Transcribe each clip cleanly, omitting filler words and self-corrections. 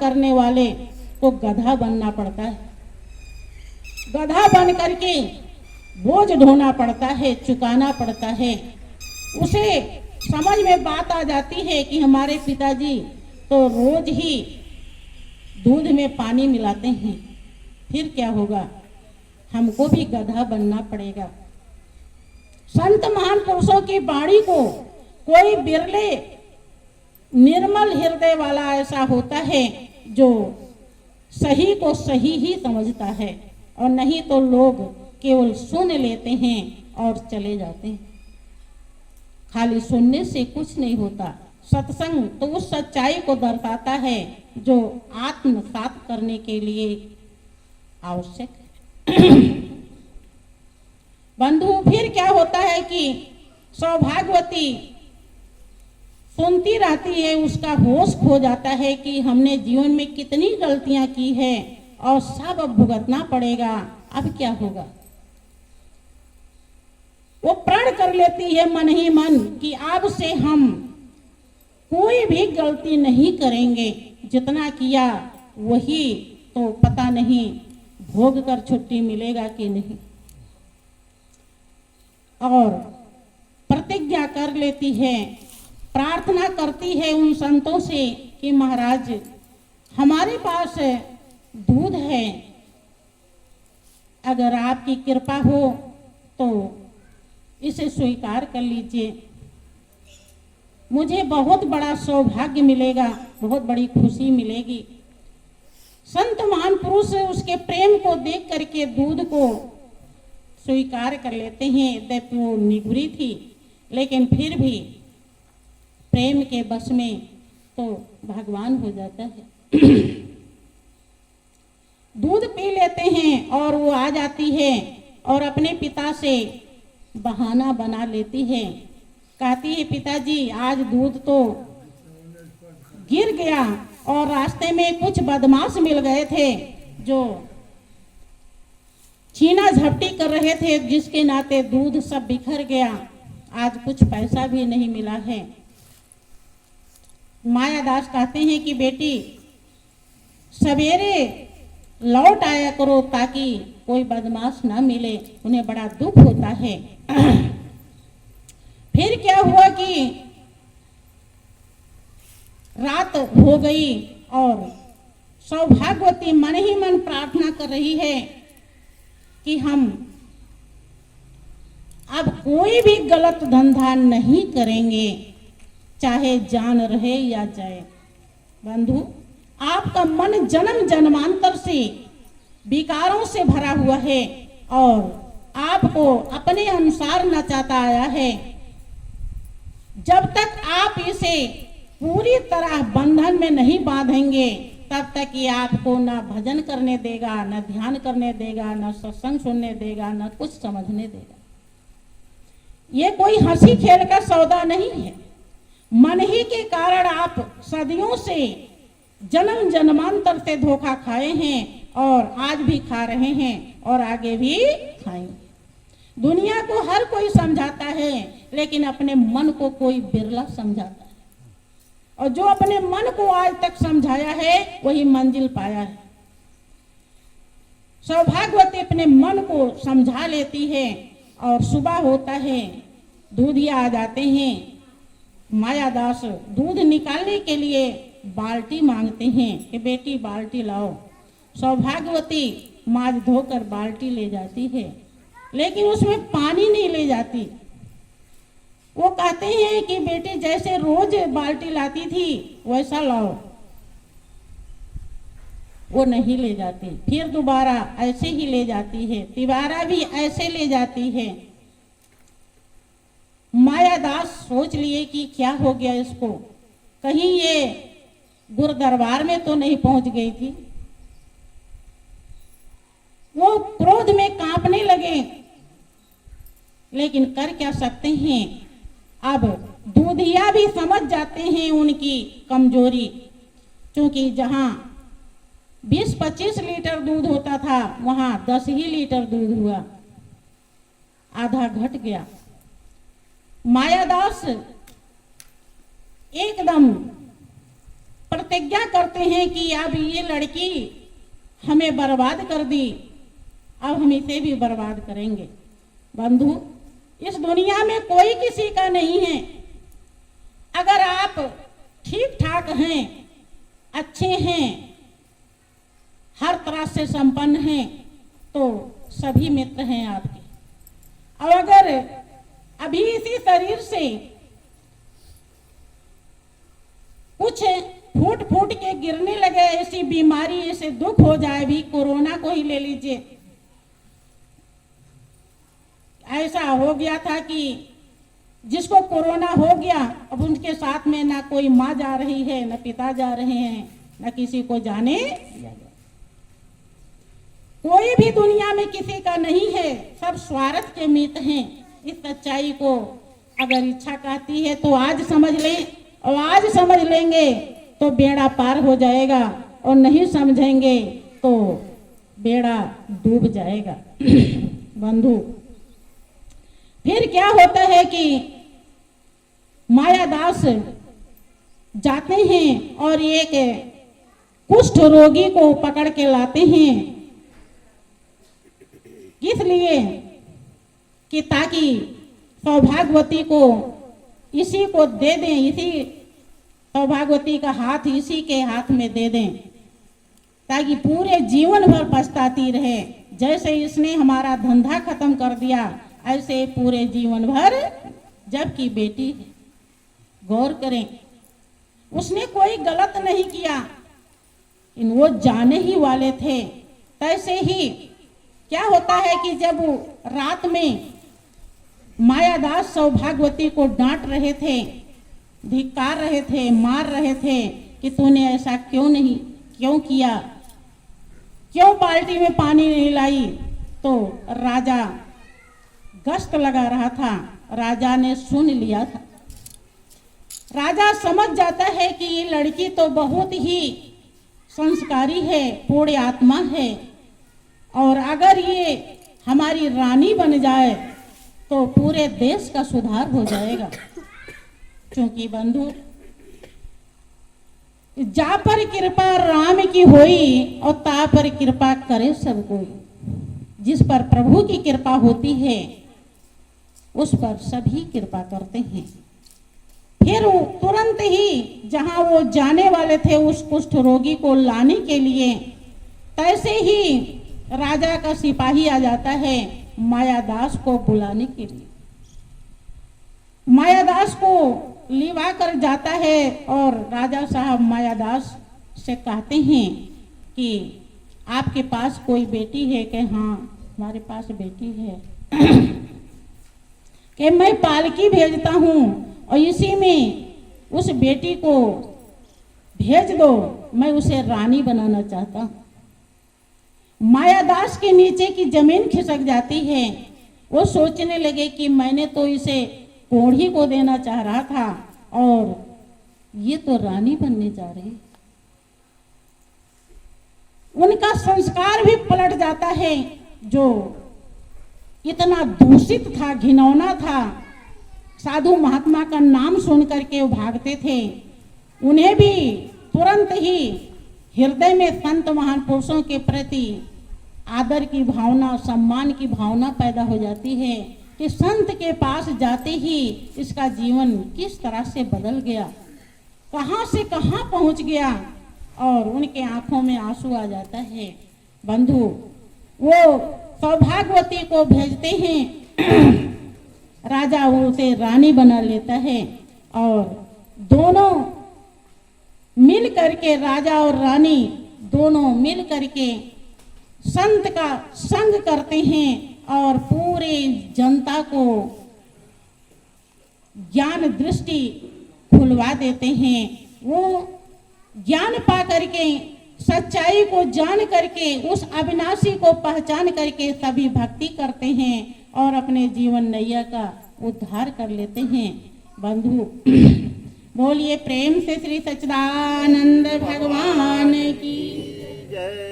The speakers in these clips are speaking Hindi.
करने वाले को गधा बनना पड़ता है। गधा बन करके बोझ ढोना पड़ता है, चुकाना पड़ता है। उसे समझ में बात आ जाती है कि हमारे पिताजी तो रोज ही दूध में पानी मिलाते हैं, फिर क्या होगा, हमको भी गधा बनना पड़ेगा। संत महान पुरुषों की वाणी को कोई बिरले निर्मल हृदय वाला ऐसा होता है जो सही को सही ही समझता है, और नहीं तो लोग केवल सुन लेते हैं और चले जाते हैं। खाली सुनने से कुछ नहीं होता। सत्संग तो उस सच्चाई को दर्शाता है जो आत्मसात करने के लिए आवश्यक है। बंधु, फिर क्या होता है कि सौभाग्यवती सुनती रहती है, उसका होश खो जाता है कि हमने जीवन में कितनी गलतियां की है और सब अब भुगतना पड़ेगा, अब क्या होगा। वो प्रण कर लेती है मन ही मन कि अब से हम कोई भी गलती नहीं करेंगे, जितना किया वही, तो पता नहीं भोग कर छुट्टी मिलेगा कि नहीं। और प्रतिज्ञा कर लेती है, प्रार्थना करती है उन संतों से कि महाराज हमारे पास दूध है, अगर आपकी कृपा हो तो इसे स्वीकार कर लीजिए, मुझे बहुत बड़ा सौभाग्य मिलेगा, बहुत बड़ी खुशी मिलेगी। संत महान पुरुष उसके प्रेम को देख करके दूध को स्वीकार कर लेते हैं। यद्यपि वो निगुरी थी, लेकिन फिर भी प्रेम के बस में तो भगवान हो जाता है। दूध पी लेते हैं और वो आ जाती है और अपने पिता से बहाना बना लेती है, कहती है पिताजी आज दूध तो गिर गया और रास्ते में कुछ बदमाश मिल गए थे जो छीना झपटी कर रहे थे, जिसके नाते दूध सब बिखर गया, आज कुछ पैसा भी नहीं मिला है। मायादास कहते हैं कि बेटी सवेरे लौट आया करो ताकि कोई बदमाश ना मिले, उन्हें बड़ा दुख होता है। फिर क्या हुआ कि रात हो गई और सौभाग्यवती मन ही मन प्रार्थना कर रही है कि हम अब कोई भी गलत धंधा नहीं करेंगे, चाहे जान रहे या जाए। बंधु, आपका मन जन्म जन्मांतर से विकारों से भरा हुआ है और आपको अपने अनुसार नचाता आया है। जब तक आप इसे पूरी तरह बंधन में नहीं बांधेंगे, तब तक ये आपको ना भजन करने देगा, ना ध्यान करने देगा, ना सत्संग सुनने देगा, ना कुछ समझने देगा। ये कोई हंसी खेल का सौदा नहीं है। मन ही के कारण आप सदियों से जन्म जन्मांतर से धोखा खाए हैं और आज भी खा रहे हैं और आगे भी खाएंगे। दुनिया को हर कोई समझाता है, लेकिन अपने मन को कोई बिरला समझाता है, और जो अपने मन को आज तक समझाया है वही मंजिल पाया है। सौभाग्यवती अपने मन को समझा लेती है और सुबह होता है, दूधिया आ जाते हैं। मायादास दूध निकालने के लिए बाल्टी मांगते हैं कि बेटी बाल्टी लाओ। सौभाग्यवती माज धोकर बाल्टी ले जाती है, लेकिन उसमें पानी नहीं ले जाती। वो कहते हैं कि बेटी जैसे रोज बाल्टी लाती थी वैसा लाओ। वो नहीं ले जाती, फिर दोबारा ऐसे ही ले जाती है, तिबारा भी ऐसे ले जाती है। मायादास सोच लिए कि क्या हो गया इसको, कहीं ये गुरुदरबार में तो नहीं पहुंच गई थी। वो क्रोध में कांपने लगे, लेकिन कर क्या सकते हैं। अब दूधिया भी समझ जाते हैं उनकी कमजोरी, क्योंकि जहां 20-25 लीटर दूध होता था वहां 10 ही लीटर दूध हुआ, आधा घट गया। मायादास एकदम प्रतिज्ञा करते हैं कि अब ये लड़की हमें बर्बाद कर दी, अब हम इसे भी बर्बाद करेंगे। बंधु, इस दुनिया में कोई किसी का नहीं है। अगर आप ठीक ठाक हैं, अच्छे हैं, हर तरह से संपन्न हैं, तो सभी मित्र हैं आपके। और अगर अभी इसी शरीर से कुछ फूट फूट के गिरने लगे, ऐसी बीमारी, ऐसे दुख हो जाए, भी कोरोना को ही ले लीजिए, ऐसा हो गया था कि जिसको कोरोना हो गया, अब उनके साथ में ना कोई माँ जा रही है, ना पिता जा रहे हैं, ना किसी को जाने दिया गया। कोई भी दुनिया में किसी का नहीं है, सब स्वार्थ के मित हैं। इस सच्चाई को अगर इच्छा कहती है तो आज समझ लें, और आज समझ लेंगे तो बेड़ा पार हो जाएगा, और नहीं समझेंगे तो बेड़ा डूब जाएगा। बंधु, फिर क्या होता है कि मायादास जाते हैं और एक कुष्ठ रोगी को पकड़ के लाते हैं, इसलिए कि ताकि सौभाग्यवती को इसी को दे दें, इसी सौभाग्यवती का हाथ इसी के हाथ में दे दें, ताकि पूरे जीवन भर पछताती रहे। जैसे इसने हमारा धंधा खत्म कर दिया, ऐसे पूरे जीवन भर। जबकि बेटी है, गौर करें, उसने कोई गलत नहीं किया, वो जाने ही वाले थे। तैसे ही क्या होता है कि जब रात में मायादास सौभाग्यवती को डांट रहे थे, धिक्कार रहे थे, मार रहे थे कि तूने ऐसा क्यों किया, क्यों बाल्टी में पानी नहीं लाई, तो राजा गश्त लगा रहा था, राजा ने सुन लिया था। राजा समझ जाता है कि ये लड़की तो बहुत ही संस्कारी है, पूर्ण आत्मा है, और अगर ये हमारी रानी बन जाए तो पूरे देश का सुधार हो जाएगा। क्योंकि बंधु, जा पर कृपा राम की होई, और ता पर कृपा करे सब कोई। जिस पर प्रभु की कृपा होती है उस पर सभी कृपा करते हैं। फिर तुरंत ही जहां वो जाने वाले थे उस कुष्ठ रोगी को लाने के लिए, तैसे ही राजा का सिपाही आ जाता है मायादास को बुलाने के लिए। मायादास को लिवा कर जाता है और राजा साहब मायादास से कहते हैं कि आपके पास कोई बेटी है? कि हाँ, हमारे पास बेटी है। कि मैं पालकी भेजता हूँ और इसी में उस बेटी को भेज दो, मैं उसे रानी बनाना चाहता हूँ। मायादास के नीचे की जमीन खिसक जाती है। वो सोचने लगे कि मैंने तो इसे कोढ़ी को देना चाह रहा था और ये तो रानी बनने जा रही। उनका संस्कार भी पलट जाता है, जो इतना दूषित था, घिनौना था। साधु महात्मा का नाम सुन करके वो भागते थे। उन्हें भी तुरंत ही हृदय में संत महान पुरुषों के प्रति आदर की भावना, सम्मान की भावना पैदा हो जाती है कि संत के पास जाते ही इसका जीवन किस तरह से बदल गया, कहां से कहां पहुंच गया, और उनके आंखों में आंसू आ जाता है। बंधु, वो सौभाग्यवती को भेजते हैं, राजा उसे रानी बना लेता है और दोनों मिल करके, राजा और रानी दोनों मिल करके संत का संग करते हैं और पूरे जनता को ज्ञान दृष्टि खुलवा देते हैं। वो ज्ञान पा करके, सच्चाई को जान करके, उस अविनाशी को पहचान करके सभी भक्ति करते हैं और अपने जीवन नैया का उद्धार कर लेते हैं। बंधु, बोलिए प्रेम से श्री सच्चिदानंद भगवान की जय।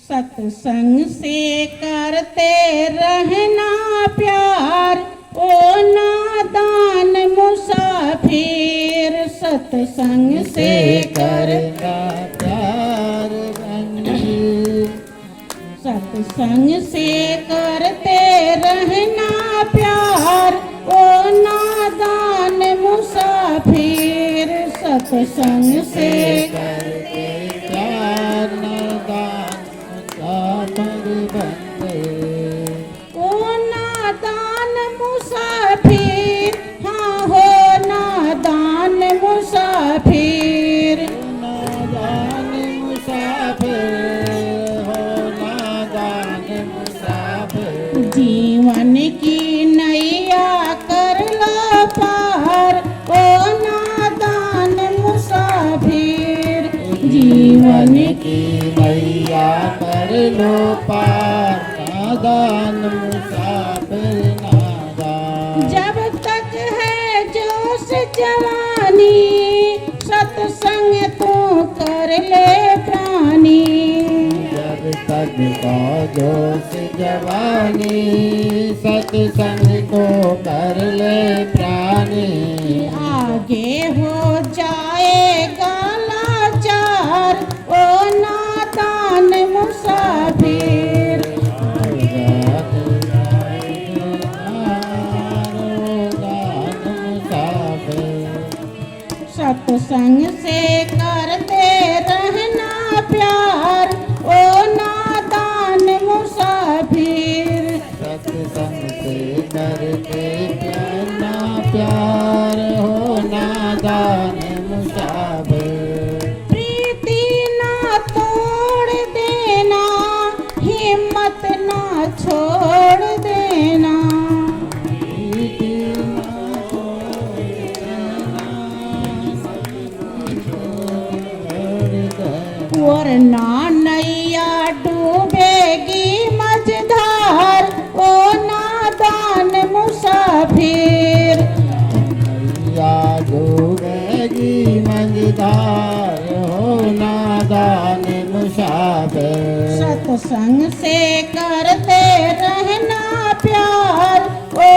सत्संग से करते रहना प्यार, ओ नादान मुसाफिर। सत्संग से करता प्यार बंधु। सत्संग से करते रहना प्यार ओ नादान मुसाफिर। सत्संग से करते प्यार नादान मुसाफिर बंधु। ओ नादान मुसाफिर, हाँ हो नादान मुसाफिर। नादान मुसाफिर हो नादान मुसाफिर। जीवन की नैया कर लो पार ओ नादान मुसाफिर। जीवन की नैया कर लो पार नादान मुसाफिर नादान। जब तक है जोश जवानी सत्संग तो कर ले प्राणी। जब तक का जोश जवानी सत्संग को कर ले प्राणी। आगे हो जाएगा लाचार ओ नादान मुसाफिर। सत्संग से करते रहना प्यार ओ नादान मुसाफिर। सत्संग से करते प्यार प्यार हो नादान मुसाफिर। प्रीति ना तोड़ देना, हिम्मत ना छोड़ देना। प्रीति ना छोड़ देना, वरना नैया डूबेगी मझधार ओ नादान मुसाफिर। या डूबेगी मझधार हो नादान मुसाफिर। सत्संग से करते रहना प्यार ओ